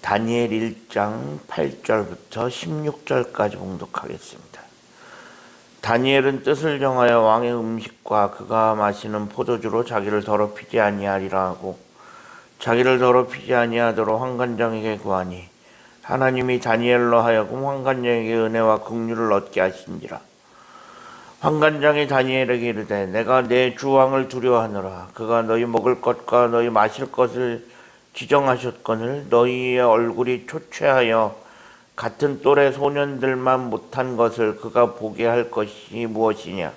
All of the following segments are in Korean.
다니엘 1장 8절부터 16절까지 봉독하겠습니다. 다니엘은 뜻을 정하여 왕의 음식과 그가 마시는 포도주로 자기를 더럽히지 아니하리라 하고 자기를 더럽히지 아니하도록 환관장에게 구하니 하나님이 다니엘로 하여금 환관장에게 은혜와 긍휼을 얻게 하신지라. 환관장이 다니엘에게 이르되 내가 내 주 왕을 두려워하노라. 그가 너희 먹을 것과 너희 마실 것을 지정하셨거늘 너희의 얼굴이 초췌하여 같은 또래 소년들만 못한 것을 그가 보게 할 것이 무엇이냐.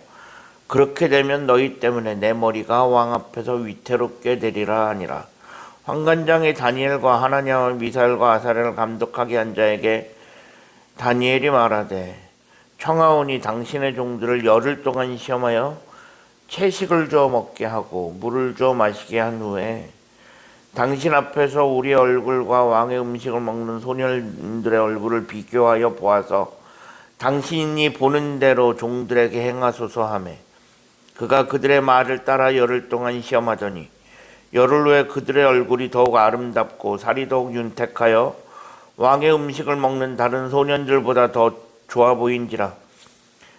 그렇게 되면 너희 때문에 내 머리가 왕 앞에서 위태롭게 되리라 하니라. 환관장이 다니엘과 하나냐와 미사엘과 아사랴를 감독하게 한 자에게 다니엘이 말하되 청하오니 당신의 종들을 열흘 동안 시험하여 채식을 주어 먹게 하고 물을 주어 마시게 한 후에 당신 앞에서 우리의 얼굴과 왕의 음식을 먹는 소년들의 얼굴을 비교하여 보아서 당신이 보는 대로 종들에게 행하소서 하매 그가 그들의 말을 따라 열흘 동안 시험하더니 열흘 후에 그들의 얼굴이 더욱 아름답고 살이 더욱 윤택하여 왕의 음식을 먹는 다른 소년들보다 더 좋아 보인지라.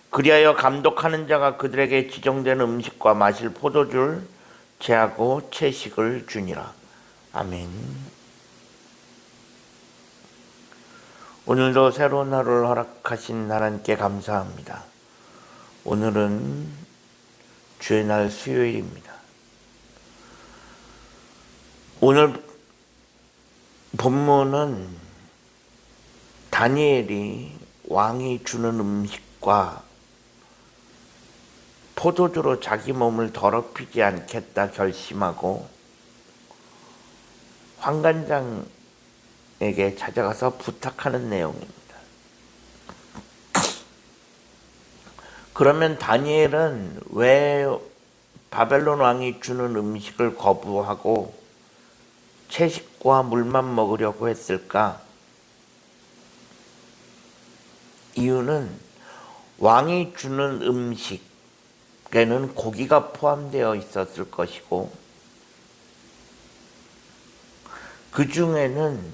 그리하여 감독하는 자가 그들에게 지정된 음식과 마실 포도주를 제하고 채식을 주니라. 아멘. 오늘도 새로운 하루를 허락하신 하나님께 감사합니다. 오늘은 주의 날 수요일입니다. 오늘 본문은 다니엘이 왕이 주는 음식과 포도주로 자기 몸을 더럽히지 않겠다 결심하고 환관장에게 찾아가서 부탁하는 내용입니다. 그러면 다니엘은 왜 바벨론 왕이 주는 음식을 거부하고 채식과 물만 먹으려고 했을까? 이유는 왕이 주는 음식에는 고기가 포함되어 있었을 것이고 그 중에는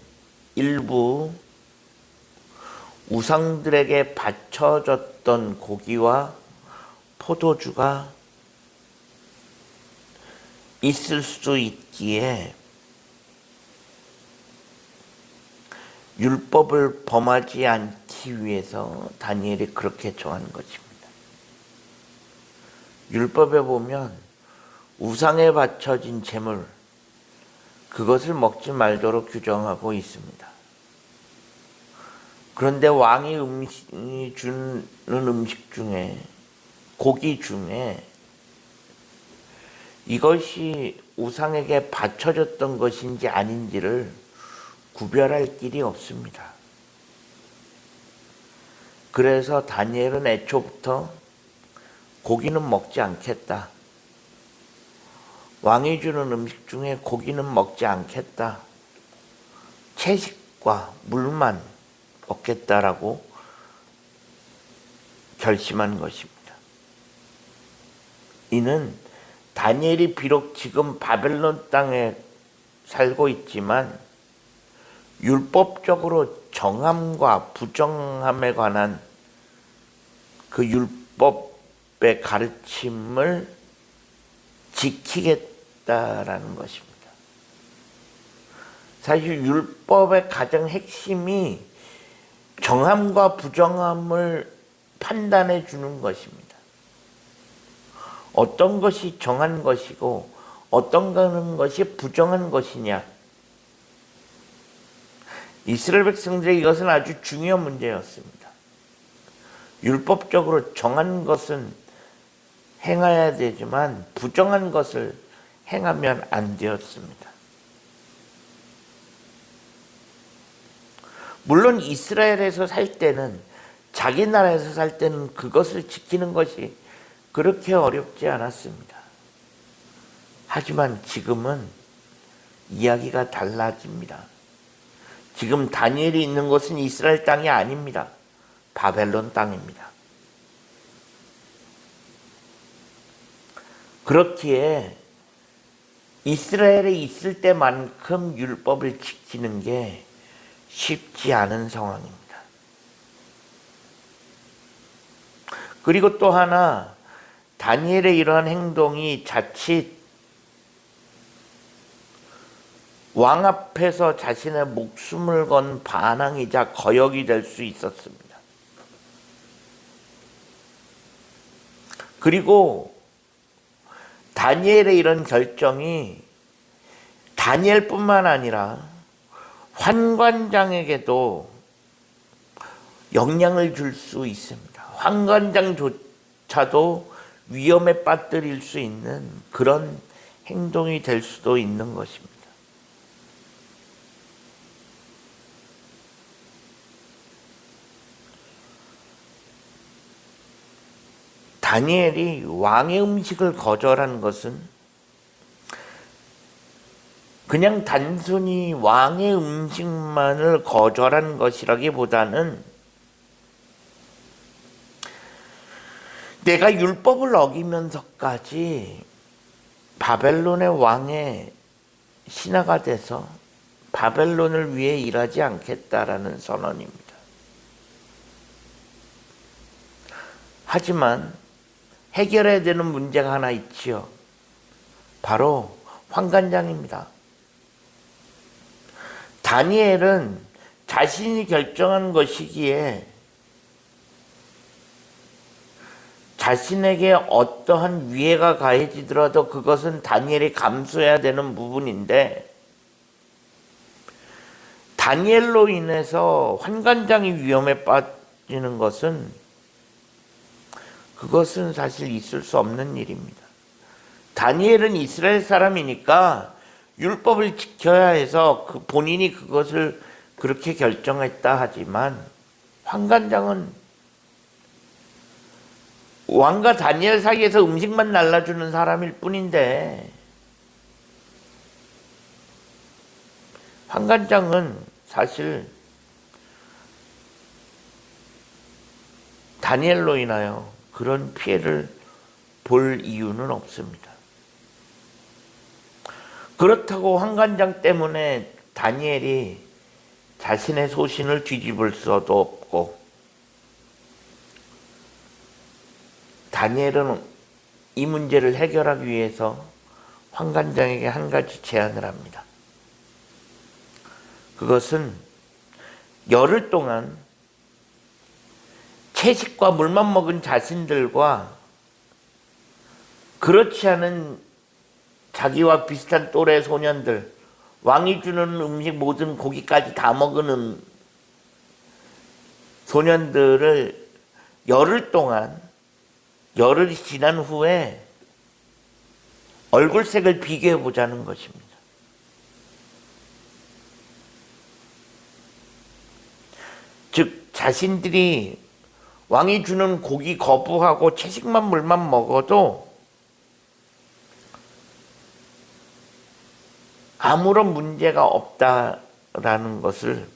일부 우상들에게 바쳐졌던 고기와 포도주가 있을 수 있기에 율법을 범하지 않기 위해서 다니엘이 그렇게 정한 것입니다. 율법에 보면 우상에 바쳐진 제물, 그것을 먹지 말도록 규정하고 있습니다. 그런데 왕이 주는 음식 중에, 고기 중에 이것이 우상에게 바쳐졌던 것인지 아닌지를 구별할 길이 없습니다. 그래서 다니엘은 애초부터 고기는 먹지 않겠다. 왕이 주는 음식 중에 고기는 먹지 않겠다. 채식과 물만 먹겠다라고 결심한 것입니다. 이는 다니엘이 비록 지금 바벨론 땅에 살고 있지만 율법적으로 정함과 부정함에 관한 그 율법의 가르침을 지키겠다라는 것입니다. 사실 율법의 가장 핵심이 정함과 부정함을 판단해 주는 것입니다. 어떤 것이 정한 것이고 어떤 것이 부정한 것이냐. 이스라엘 백성들에게 이것은 아주 중요한 문제였습니다. 율법적으로 정한 것은 행해야 되지만 부정한 것을 행하면 안 되었습니다. 물론 이스라엘에서 살 때는, 자기 나라에서 살 때는 그것을 지키는 것이 그렇게 어렵지 않았습니다. 하지만 지금은 이야기가 달라집니다. 지금 다니엘이 있는 곳은 이스라엘 땅이 아닙니다. 바벨론 땅입니다. 그렇기에 이스라엘에 있을 때만큼 율법을 지키는 게 쉽지 않은 상황입니다. 그리고 또 하나, 다니엘의 이러한 행동이 자칫 왕 앞에서 자신의 목숨을 건 반항이자 거역이 될 수 있었습니다. 그리고 다니엘의 이런 결정이 다니엘뿐만 아니라 환관장에게도 영향을 줄 수 있습니다. 환관장조차도 위험에 빠뜨릴 수 있는 그런 행동이 될 수도 있는 것입니다. 다니엘이 왕의 음식을 거절한 것은 그냥 단순히 왕의 음식만을 거절한 것이라기보다는 내가 율법을 어기면서까지 바벨론의 왕의 신하가 돼서 바벨론을 위해 일하지 않겠다라는 선언입니다. 하지만 해결해야 되는 문제가 하나 있지요. 바로 환관장입니다. 다니엘은 자신이 결정한 것이기에 자신에게 어떠한 위해가 가해지더라도 그것은 다니엘이 감수해야 되는 부분인데, 다니엘로 인해서 환관장이 위험에 빠지는 것은 그것은 사실 있을 수 없는 일입니다. 다니엘은 이스라엘 사람이니까 율법을 지켜야 해서 본인이 그것을 그렇게 결정했다 하지만, 환관장은 왕과 다니엘 사이에서 음식만 날라주는 사람일 뿐인데, 환관장은 사실 다니엘로 인하여 그런 피해를 볼 이유는 없습니다. 그렇다고 환관장 때문에 다니엘이 자신의 소신을 뒤집을 수도 없고, 다니엘은 이 문제를 해결하기 위해서 환관장에게 한 가지 제안을 합니다. 그것은 열흘 동안 채식과 물만 먹은 자신들과 그렇지 않은 자기와 비슷한 또래 소년들, 왕이 주는 음식 모든 고기까지 다 먹은 소년들을 열흘이 지난 후에 얼굴색을 비교해 보자는 것입니다. 즉 자신들이 왕이 주는 고기 거부하고 채식만 물만 먹어도 아무런 문제가 없다라는 것을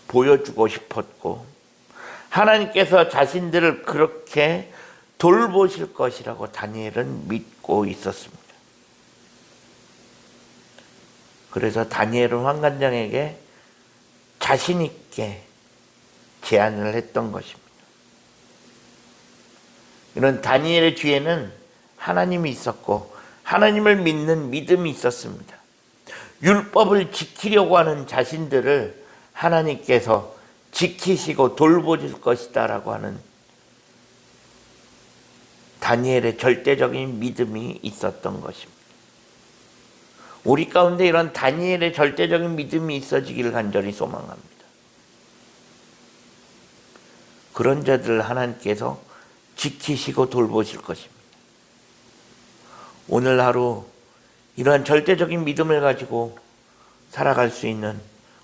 보여주고 싶었고, 하나님께서 자신들을 그렇게 돌보실 것이라고 다니엘은 믿고 있었습니다. 그래서 다니엘은 환관장에게 자신 있게 제안을 했던 것입니다. 이런 다니엘의 뒤에는 하나님이 있었고 하나님을 믿는 믿음이 있었습니다. 율법을 지키려고 하는 자신들을 하나님께서 지키시고 돌보실 것이다 라고 하는 다니엘의 절대적인 믿음이 있었던 것입니다. 우리 가운데 이런 다니엘의 절대적인 믿음이 있어지기를 간절히 소망합니다. 그런 자들을 하나님께서 지키시고 돌보실 것입니다. 오늘 하루 이러한 절대적인 믿음을 가지고 살아갈 수 있는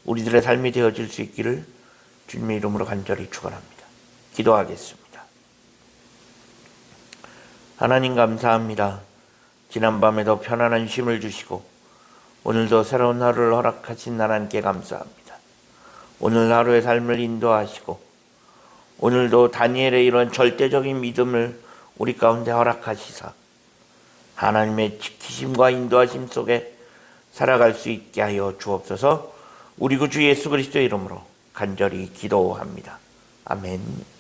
우리들의 삶이 되어질 수 있기를 주님의 이름으로 간절히 축원합니다. 기도하겠습니다. 하나님 감사합니다. 지난밤에도 편안한 쉼을 주시고 오늘도 새로운 하루를 허락하신 하나님께 감사합니다. 오늘 하루의 삶을 인도하시고 오늘도 다니엘의 이런 절대적인 믿음을 우리 가운데 허락하시사 하나님의 지키심과 인도하심 속에 살아갈 수 있게 하여 주옵소서. 우리 구주 예수 그리스도의 이름으로 간절히 기도합니다. 아멘.